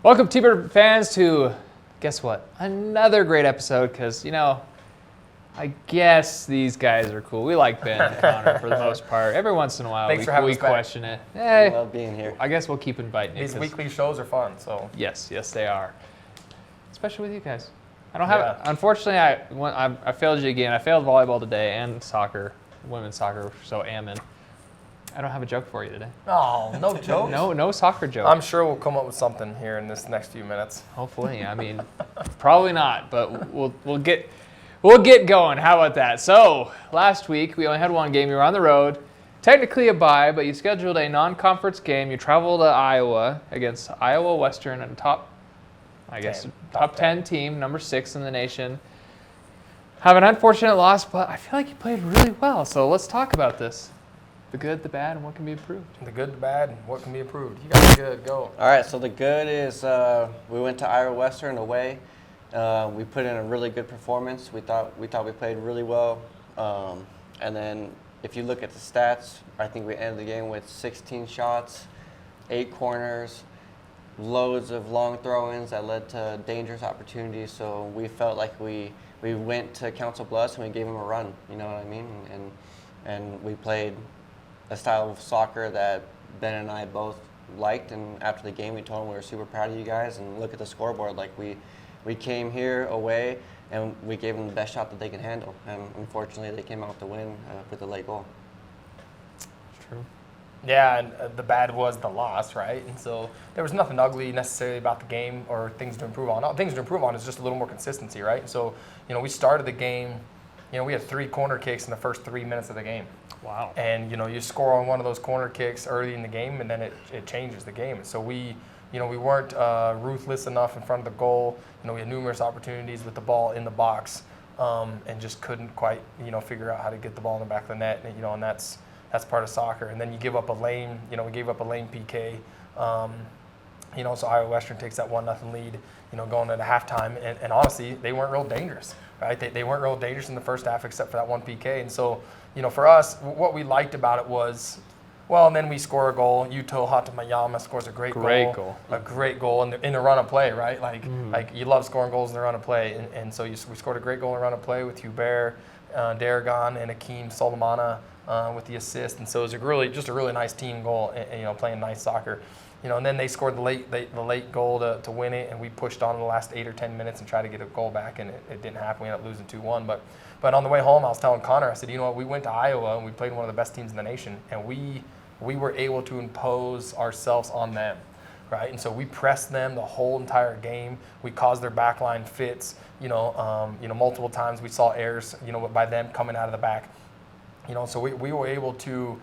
Welcome, T-Bird fans, to, guess what, another great episode, because, you know, I guess these guys are cool. We like Ben and Connor for the most part. Every once in a while, we question it. Hey, love being here. I guess we'll keep inviting you. These weekly shows are fun, so. Yes, they are. Especially with you guys. I don't have, unfortunately, I failed you again. I failed volleyball today and soccer, women's soccer, so Ammon. I don't have a joke for you today. Oh, no joke? No soccer joke. I'm sure we'll come up with something here in this next few minutes. Hopefully. I mean, probably not, but we'll get going. How about that? So, last week, we only had one game. You were on the road. Technically a bye, but you scheduled a non-conference game. You traveled to Iowa against Iowa Western, a top 10 team, number 6 in the nation. Have an unfortunate loss, but I feel like you played really well. So let's talk about this. The good, the bad, and what can be improved. The good, the bad, and what can be improved. You got the good, go. All right, so the good is we went to Iowa Western away. We put in a really good performance. We thought we played really well. And then if you look at the stats, I think we ended the game with 16 shots, 8 corners, loads of long throw-ins that led to dangerous opportunities. So we felt like we went to Council Bluffs and we gave them a run. You know what I mean? And we played a style of soccer that Ben and I both liked, and after the game we told them we were super proud of you guys, and look at the scoreboard. Like we came here away and we gave them the best shot that they can handle, and unfortunately they came out with the win with the late goal. It's true. Yeah, and the bad was the loss, right? And so there was nothing ugly necessarily about the game or things to improve on. Things to improve on is just a little more consistency, right? And so, we started the game, we had 3 corner kicks in the first 3 minutes of the game. Wow. And, you score on one of those corner kicks early in the game, and then it changes the game. So we weren't ruthless enough in front of the goal. We had numerous opportunities with the ball in the box, and just couldn't quite, figure out how to get the ball in the back of the net. And that's part of soccer. And then you give up a lane, we gave up a lane PK. So Iowa Western takes that 1-0 lead, going into halftime. And honestly, they weren't real dangerous, right? They weren't real dangerous in the first half except for that one PK. And so, for us, what we liked about it was, and then we score a goal. Yuto Hatamayama scores a great goal. A great goal in the run of play, right? Like you love scoring goals in the run of play. And so we scored a great goal in the run of play with Hubert, Daragon, and Akeem Solomana with the assist. And so it was just a really nice team goal, and, playing nice soccer. And then they scored the late goal to win it, and we pushed on in the last 8 or 10 minutes and tried to get a goal back, and it didn't happen. We ended up losing 2-1. But on the way home, I was telling Connor, I said, we went to Iowa and we played one of the best teams in the nation, and we were able to impose ourselves on them, right? And so we pressed them the whole entire game. We caused their backline fits. Multiple times we saw errors, by them coming out of the back. So we were able to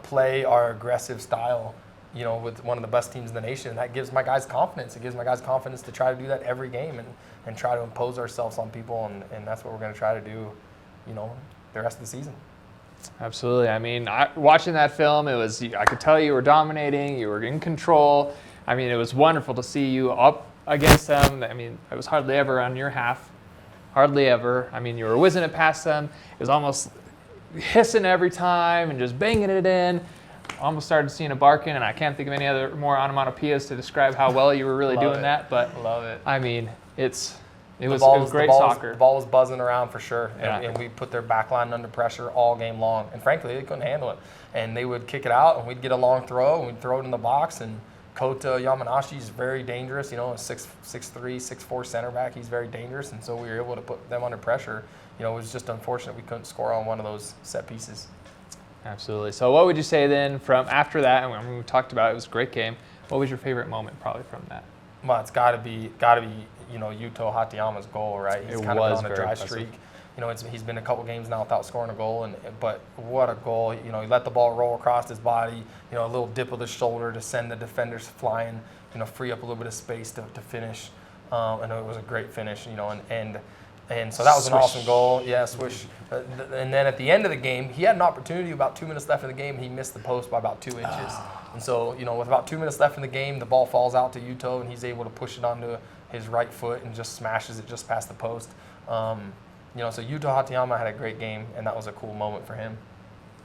play our aggressive style, with one of the best teams in the nation. And that gives my guys confidence. It gives my guys confidence to try to do that every game and try to impose ourselves on people. And that's what we're going to try to do, the rest of the season. Absolutely. I mean, watching that film, I could tell you were dominating. You were in control. I mean, it was wonderful to see you up against them. I mean, it was hardly ever on your half. Hardly ever. I mean, you were whizzing it past them. It was almost hissing every time and just banging it in. Almost started seeing a barking, and I can't think of any other more onomatopoeias to describe how well you were really doing that. But love it. I mean, it was great soccer. The ball was buzzing around for sure, Yeah. and we put their back line under pressure all game long. And frankly, they couldn't handle it. And they would kick it out, and we'd get a long throw, and we'd throw it in the box. And Kota Yamanashi is very dangerous. A 6'3", 6'4" center back. He's very dangerous, and so we were able to put them under pressure. It was just unfortunate we couldn't score on one of those set pieces. Absolutely. So what would you say then from after that, and we talked about it was a great game, what was your favorite moment probably from that? Well, it's got to be Yuto Hatayama's goal, right? He's kind of been on a dry streak. He's been a couple games now without scoring a goal, but what a goal. He let the ball roll across his body, a little dip of the shoulder to send the defenders flying, free up a little bit of space to finish. And it was a great finish, and so that was an awesome goal. Yeah, swish. And then at the end of the game, he had an opportunity, about 2 minutes left in the game. He missed the post by about 2 inches. And so, with about 2 minutes left in the game, the ball falls out to Yuto, and he's able to push it onto his right foot and just smashes it just past the post. So Yuto Hatayama had a great game, and that was a cool moment for him.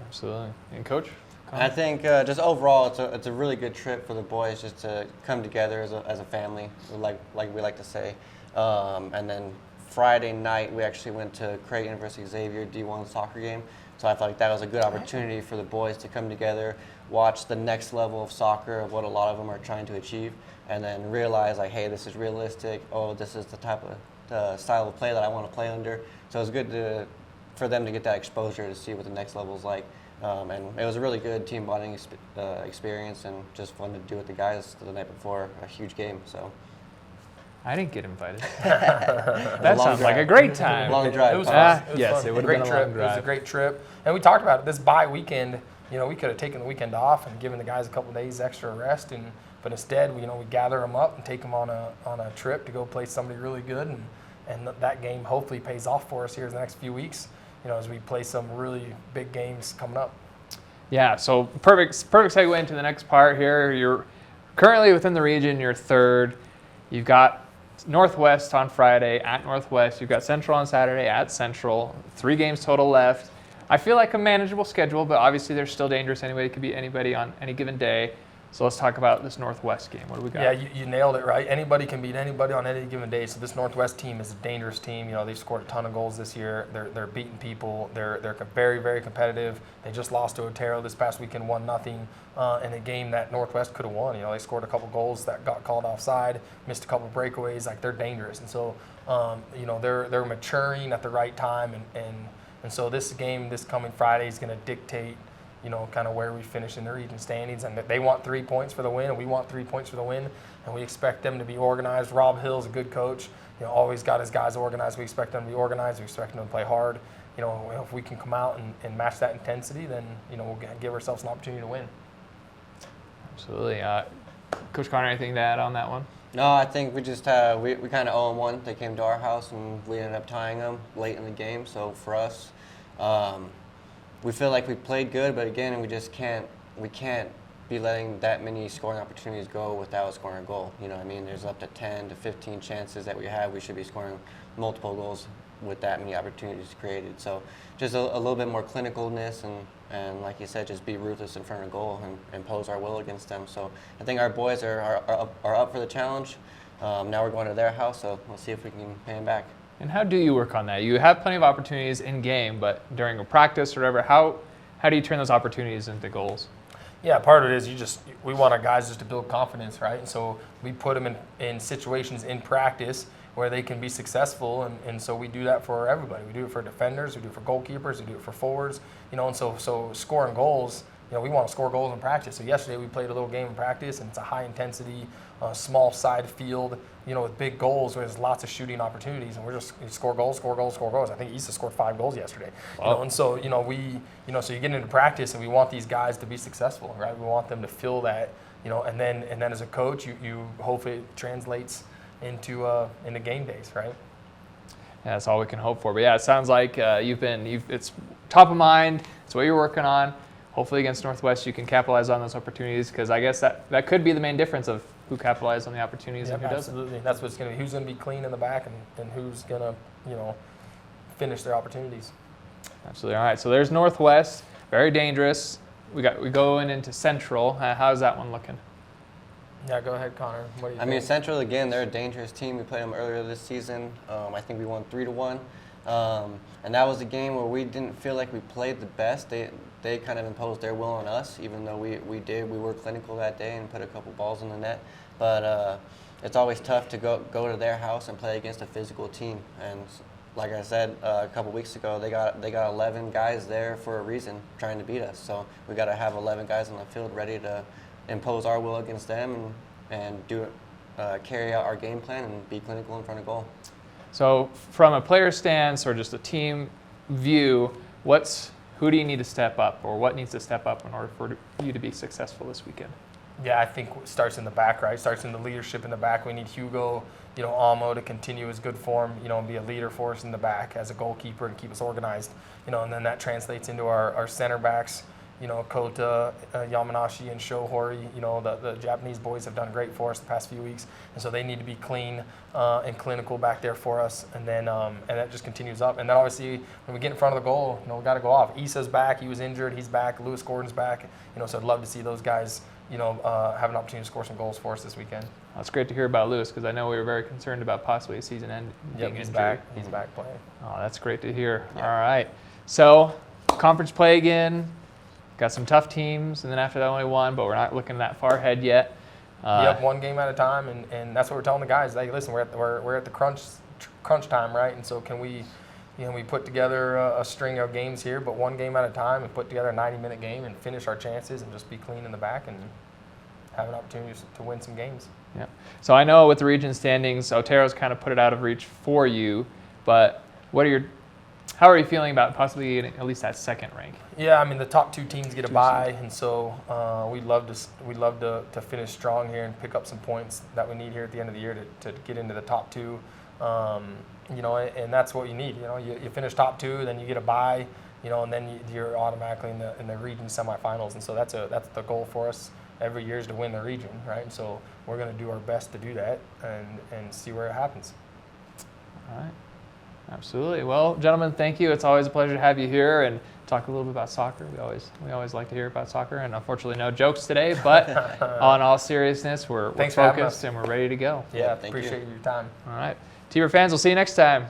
Absolutely. And Coach? I think just overall, it's a really good trip for the boys just to come together as a family, like we like to say. And then Friday night, we actually went to Creighton University Xavier D1 soccer game. So I felt like that was a good opportunity for the boys to come together, watch the next level of soccer of what a lot of them are trying to achieve, and then realize like, hey, this is realistic. Oh, this is the type of style of play that I want to play under. So it was good for them to get that exposure to see what the next level is like. And it was a really good team bonding experience, and just fun to do with the guys the night before a huge game. So I didn't get invited. That sounds like a great time. Long drive. It was fun. Yes, it would have been a long drive. It was a great trip. And we talked about it. This bye weekend, we could have taken the weekend off and given the guys a couple days extra rest, but instead, we gather them up and take them on a trip to go play somebody really good, and that game hopefully pays off for us here in the next few weeks, as we play some really big games coming up. Yeah, so perfect segue into the next part here. You're currently within the region, you're third. You've got Northwest on Friday at Northwest. You've got Central on Saturday at Central. 3 games total left. I feel like a manageable schedule, but obviously they're still dangerous anyway. It could be anybody on any given day. So let's talk about this Northwest game. What do we got? Yeah, you nailed it, right? Anybody can beat anybody on any given day. So this Northwest team is a dangerous team. They've scored a ton of goals this year. They're beating people. They're very, very competitive. They just lost to Otero this past weekend, 1-0, in a game that Northwest could have won. They scored a couple goals that got called offside, missed a couple breakaways. Like, they're dangerous. And so, they're maturing at the right time. And so this game, this coming Friday, is going to dictate kind of where we finish in the region standings. And they want 3 points for the win, and we want 3 points for the win. And we expect them to be organized. Rob Hill's a good coach. Always got his guys organized. We expect them to be organized. We expect them to play hard. If we can come out and match that intensity, then, we'll give ourselves an opportunity to win. Absolutely. Coach Connor, anything to add on that one? No, I think we just we kind of owe them one. They came to our house, and we ended up tying them late in the game. So for us, we feel like we played good, but again, we can't be letting that many scoring opportunities go without scoring a goal. There's up to 10 to 15 chances that we have. We should be scoring multiple goals with that many opportunities created. So just a little bit more clinicalness, and like you said, just be ruthless in front of goal and impose our will against them. So I think our boys are up for the challenge. Now we're going to their house, so we'll see if we can pay them back. And how do you work on that? You have plenty of opportunities in game, but during a practice or whatever, how do you turn those opportunities into goals? Yeah, part of it is we want our guys just to build confidence, right? And so we put them in situations in practice where they can be successful, and so we do that for everybody. We do it for defenders, we do it for goalkeepers, we do it for forwards, and so scoring goals, we want to score goals in practice. So yesterday we played a little game in practice, and it's a high intensity, small side field, with big goals where there's lots of shooting opportunities, and we score goals. I think Issa scored 5 goals yesterday. Wow. And so so you get into practice, and we want these guys to be successful, right? We want them to feel that, and then as a coach, you hopefully it translates into game days, right? Yeah, that's all we can hope for. But yeah, it sounds like it's top of mind. It's what you're working on. Hopefully against Northwest you can capitalize on those opportunities, because I guess that could be the main difference of who capitalizes on the opportunities and who doesn't. Absolutely. That's what's going to be. Who's going to be clean in the back, and who's going to, finish their opportunities. Absolutely. All right. So there's Northwest, very dangerous. We going into Central. How's that one looking? Yeah, go ahead, Connor. What do you think? Central, again, they're a dangerous team. We played them earlier this season. I think we won 3-1. And that was a game where we didn't feel like we played the best. They kind of imposed their will on us, even though we were clinical that day and put a couple balls in the net. But it's always tough to go to their house and play against a physical team. And like I said a couple weeks ago, they got 11 guys there for a reason, trying to beat us. So we got to have 11 guys on the field ready to impose our will against them and do it, carry out our game plan and be clinical in front of goal. So from a player stance or just a team view, who do you need to step up, or what needs to step up in order for you to be successful this weekend? Yeah, I think it starts in the back, right? It starts in the leadership in the back. We need Hugo, Almo to continue his good form, and be a leader for us in the back as a goalkeeper and keep us organized, and then that translates into our center backs, Kota, Yamanashi, and Shohori. The Japanese boys have done great for us the past few weeks, and so they need to be clean and clinical back there for us. And then and that just continues up. And then obviously when we get in front of the goal, we got to go off. Issa's back; he was injured. He's back. Lewis Gordon's back. So I'd love to see those guys, have an opportunity to score some goals for us this weekend. Well, it's great to hear about Lewis because I know we were very concerned about possibly a season end. Yep, he's back. He's back playing. Oh, that's great to hear. Yep. All right. So conference play again. Got some tough teams, and then after that only one, but we're not looking that far ahead yet. Yep, one game at a time, and that's what we're telling the guys. Like, listen, we're at the crunch time, right? And so can we, we put together a string of games here, but one game at a time, and put together a 90-minute game and finish our chances and just be clean in the back and have an opportunity to win some games. Yeah. So I know with the region standings, Otero's kind of put it out of reach for you, but how are you feeling about possibly getting at least that second rank? Yeah, I mean the top two teams get a bye, and so we'd love to finish strong here and pick up some points that we need here at the end of the year to get into the top two. And that's what you need. You finish top two, then you get a bye, and then you're automatically in the region semifinals, and so that's the goal for us every year is to win the region, right? And so we're going to do our best to do that and see where it happens. All right. Absolutely. Well, gentlemen, thank you. It's always a pleasure to have you here and talk a little bit about soccer. We always like to hear about soccer, and unfortunately no jokes today, but on all seriousness, we're focused and we're ready to go. Yeah, appreciate your time. All right. T-Bird fans, we'll see you next time.